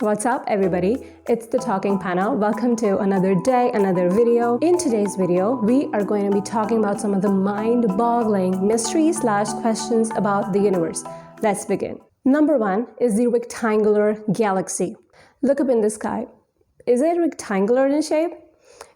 What's up, everybody? It's the Talking Panel. Welcome to another day, another video. In today's video, we are going to be talking about some of the mind-boggling mysteries/questions about the universe. Let's begin. Number one is the rectangular galaxy. Look up in the sky. Is it rectangular in shape?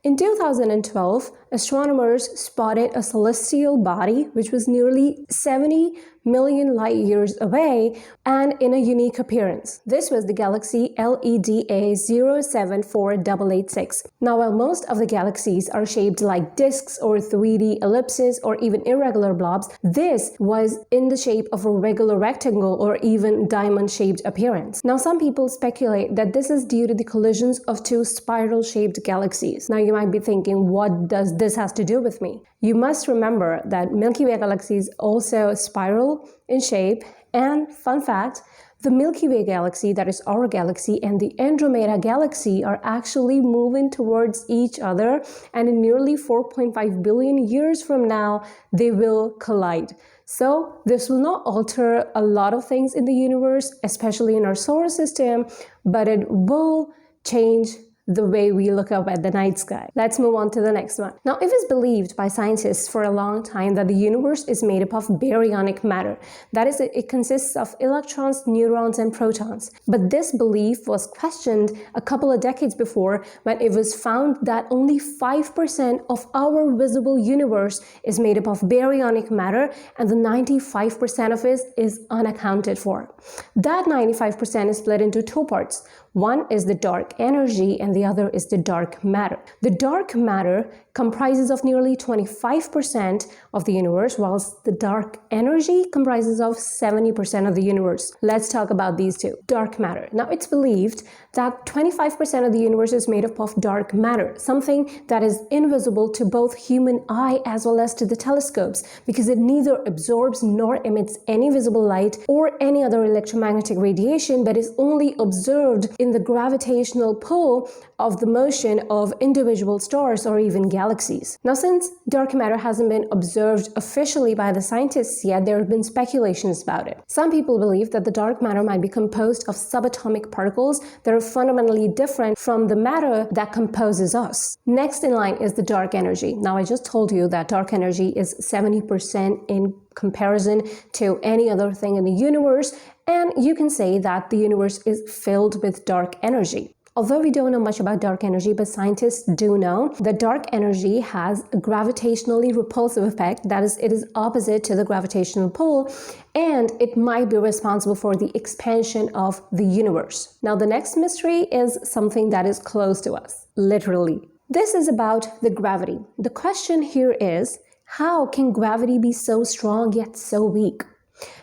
In 2012, astronomers spotted a celestial body which was nearly 70 million light years away and in a unique appearance. This was the galaxy LEDA 074886. Now, while most of the galaxies are shaped like disks or 3D ellipses or even irregular blobs, this was in the shape of a regular rectangle or even diamond-shaped appearance. Now, some people speculate that this is due to the collisions of two spiral-shaped galaxies. Now, you might be thinking, what does this have to do with me? You must remember that Milky Way galaxies also spiral in shape, and fun fact, the Milky Way galaxy, that is our galaxy, and the Andromeda galaxy are actually moving towards each other, and in nearly 4.5 billion years from now, they will collide. So this will not alter a lot of things in the universe, especially in our solar system, but it will change the way we look up at the night sky. Let's move on to the next one. Now, it was believed by scientists for a long time that the universe is made up of baryonic matter. That is, it consists of electrons, neurons, and protons. But this belief was questioned a couple of decades before when it was found that only 5% of our visible universe is made up of baryonic matter, and the 95% of it is unaccounted for. That 95% is split into two parts. One is the dark energy and the other is the dark matter. The dark matter comprises of nearly 25% of the universe, whilst the dark energy comprises of 70% of the universe. Let's talk about these two. Dark matter. Now, it's believed that 25% of the universe is made up of dark matter, something that is invisible to both human eye as well as to the telescopes, because it neither absorbs nor emits any visible light or any other electromagnetic radiation, but is only observed in the gravitational pull of the motion of individual stars or even galaxies. Now, since dark matter hasn't been observed officially by the scientists yet, there have been speculations about it. Some people believe that the dark matter might be composed of subatomic particles that are fundamentally different from the matter that composes us. Next in line is the dark energy. Now, I just told you that dark energy is 70% in comparison to any other thing in the universe, and you can say that the universe is filled with dark energy. Although we don't know much about dark energy, but scientists do know that dark energy has a gravitationally repulsive effect. That is, it is opposite to the gravitational pull, and it might be responsible for the expansion of the universe. Now, the next mystery is something that is close to us, literally. This is about the gravity. The question here is, how can gravity be so strong yet so weak?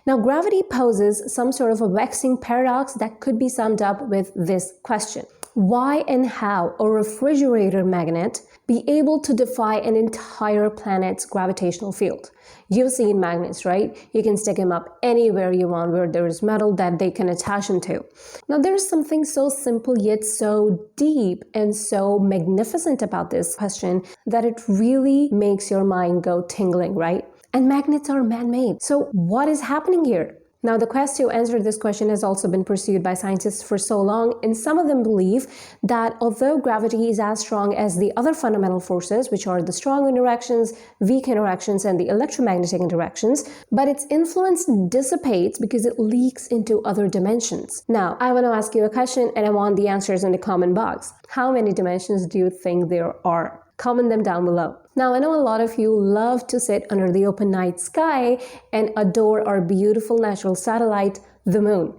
Now, gravity poses some sort of a vexing paradox that could be summed up with this question. Why and how a refrigerator magnet be able to defy an entire planet's gravitational field? You've seen magnets, right? You can stick them up anywhere you want where there is metal that they can attach them to. Now, there's something so simple yet so deep and so magnificent about this question that it really makes your mind go tingling, right? And magnets are man-made. So what is happening here? Now, the quest to answer this question has also been pursued by scientists for so long, and some of them believe that although gravity is as strong as the other fundamental forces, which are the strong interactions, weak interactions, and the electromagnetic interactions, but its influence dissipates because it leaks into other dimensions. Now, I want to ask you a question, and I want the answers in the comment box. How many dimensions do you think there are? Comment them down below. Now, I know a lot of you love to sit under the open night sky and adore our beautiful natural satellite, the moon.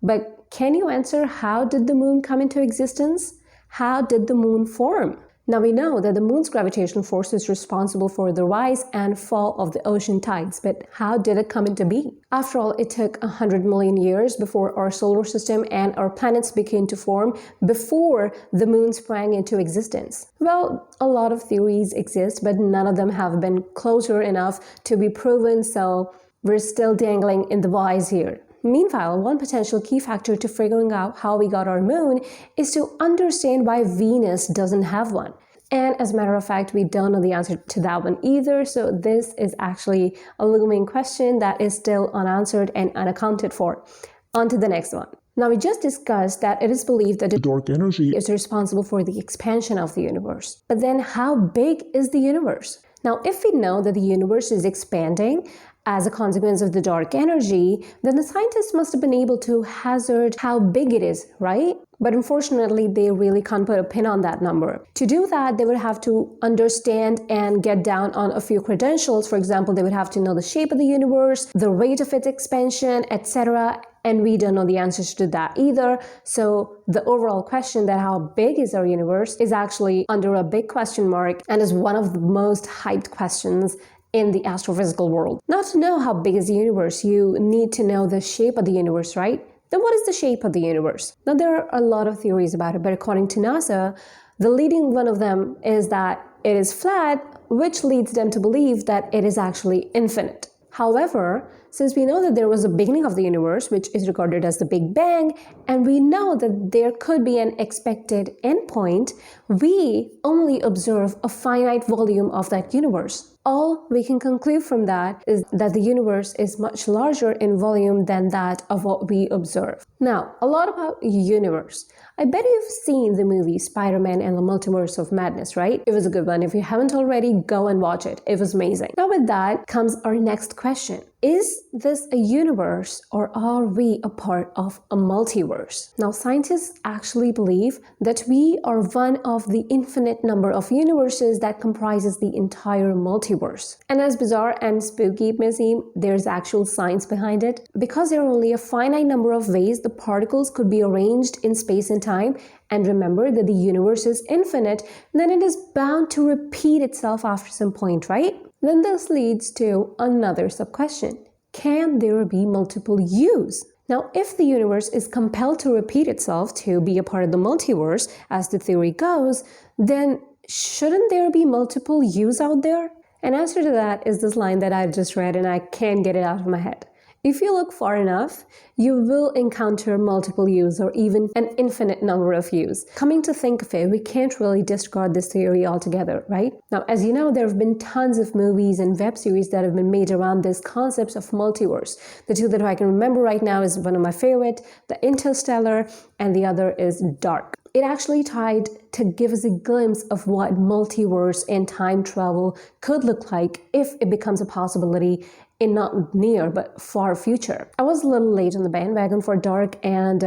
But can you answer, how did the moon come into existence? How did the moon form? Now, we know that the moon's gravitational force is responsible for the rise and fall of the ocean tides, but how did it come into being? After all, it took 100 million years before our solar system and our planets began to form, before the moon sprang into existence. Well, a lot of theories exist, but none of them have been closer enough to be proven, so we're still dangling in the wires here. Meanwhile, one potential key factor to figuring out how we got our moon is to understand why Venus doesn't have one. And as a matter of fact, we don't know the answer to that one either. So this is actually a looming question that is still unanswered and unaccounted for. On to the next one. Now, we just discussed that it is believed that the dark energy is responsible for the expansion of the universe. But then, how big is the universe? Now, if we know that the universe is expanding as a consequence of the dark energy, then the scientists must have been able to hazard how big it is, right? But unfortunately, they really can't put a pin on that number. To do that, they would have to understand and get down on a few credentials. For example, they would have to know the shape of the universe, the rate of its expansion, etc. And we don't know the answers to that either. So the overall question that how big is our universe is actually under a big question mark and is one of the most hyped questions in the astrophysical world. Now, to know how big is the universe, you need to know the shape of the universe, right? Then what is the shape of the universe? Now, there are a lot of theories about it, but according to NASA, the leading one of them is that it is flat, which leads them to believe that it is actually infinite. However, since we know that there was a beginning of the universe, which is regarded as the Big Bang, and we know that there could be an expected endpoint, we only observe a finite volume of that universe. All we can conclude from that is that the universe is much larger in volume than that of what we observe. Now, a lot about universe. I bet you've seen the movie Spider-Man and the Multiverse of Madness, right? It was a good one. If you haven't already, go and watch it. It was amazing. Now with that comes our next question. Is this a universe or are we a part of a multiverse? Now, scientists actually believe that we are one of the infinite number of universes that comprises the entire multiverse. And as bizarre and spooky it may seem, there's actual science behind it. Because there are only a finite number of ways the particles could be arranged in space and time, and remember that the universe is infinite, then it is bound to repeat itself after some point, right? Then this leads to another sub-question. Can there be multiple yous? Now, if the universe is compelled to repeat itself to be a part of the multiverse, as the theory goes, then shouldn't there be multiple yous out there? An answer to that is this line that I've just read and I can't get it out of my head. If you look far enough, you will encounter multiple yous or even an infinite number of yous. Coming to think of it, we can't really discard this theory altogether, right? Now, as you know, there have been tons of movies and web series that have been made around this concept of multiverse. The two that I can remember right now is one of my favorite, The Interstellar, and the other is Dark. It actually tried to give us a glimpse of what multiverse and time travel could look like if it becomes a possibility in not near but far future. I was a little late on the bandwagon for Dark, and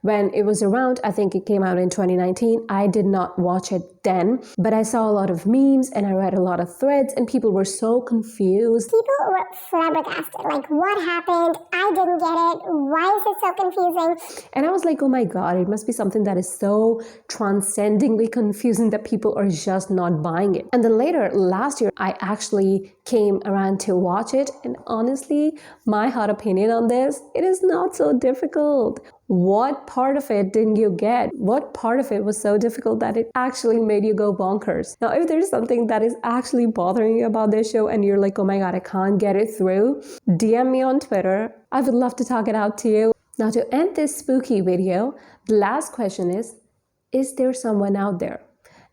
when it was around, I think it came out in 2019, I did not watch it then, but I saw a lot of memes and I read a lot of threads and people were so confused. People were flabbergasted, like what happened? I didn't get it. Why is it so confusing? And I was like, oh my god, it must be something that is so transcendingly confusing that people are just not buying it. And then later, last year, I actually came around to watch it, and honestly, my hot opinion on this, it is not so difficult. What part of it didn't you get? What part of it was so difficult that it actually made you go bonkers? Now, if there's something that is actually bothering you about this show and you're like, oh my god, I can't get it through, DM me on Twitter. I would love to talk it out to you. Now, to end this spooky video, the last question is there someone out there?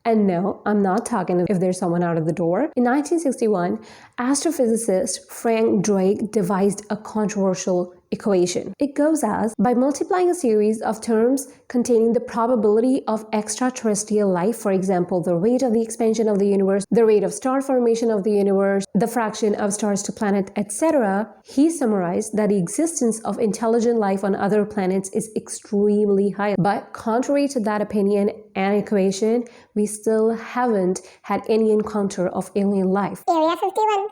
And no, I'm not talking if there's someone out of the door. In 1961, astrophysicist Frank Drake devised a controversial equation. It goes as, by multiplying a series of terms containing the probability of extraterrestrial life, for example, the rate of the expansion of the universe, the rate of star formation of the universe, the fraction of stars to planet, etc., he summarized that the existence of intelligent life on other planets is extremely high. But contrary to that opinion and equation, we still haven't had any encounter of alien life. Area 51.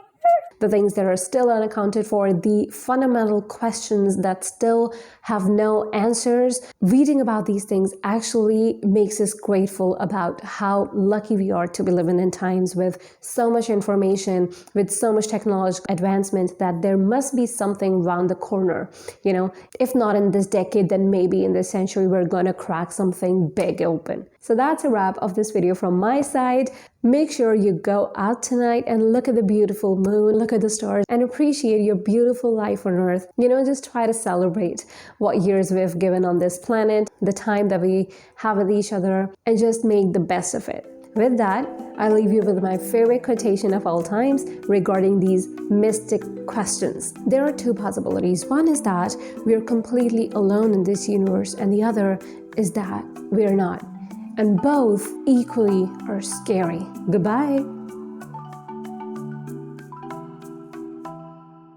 The things that are still unaccounted for, the fundamental questions that still have no answers. Reading about these things actually makes us grateful about how lucky we are to be living in times with so much information, with so much technological advancement, that there must be something around the corner. You know, if not in this decade, then maybe in this century, we're going to crack something big open. So that's a wrap of this video from my side. Make sure you go out tonight and look at the beautiful moon, look at the stars, and appreciate your beautiful life on Earth. You know, just try to celebrate what years we've given on this planet, the time that we have with each other, and just make the best of it. With that, I leave you with my favorite quotation of all times regarding these mystic questions. There are two possibilities. One is that we are completely alone in this universe, and the other is that we are not. And both equally are scary. Goodbye.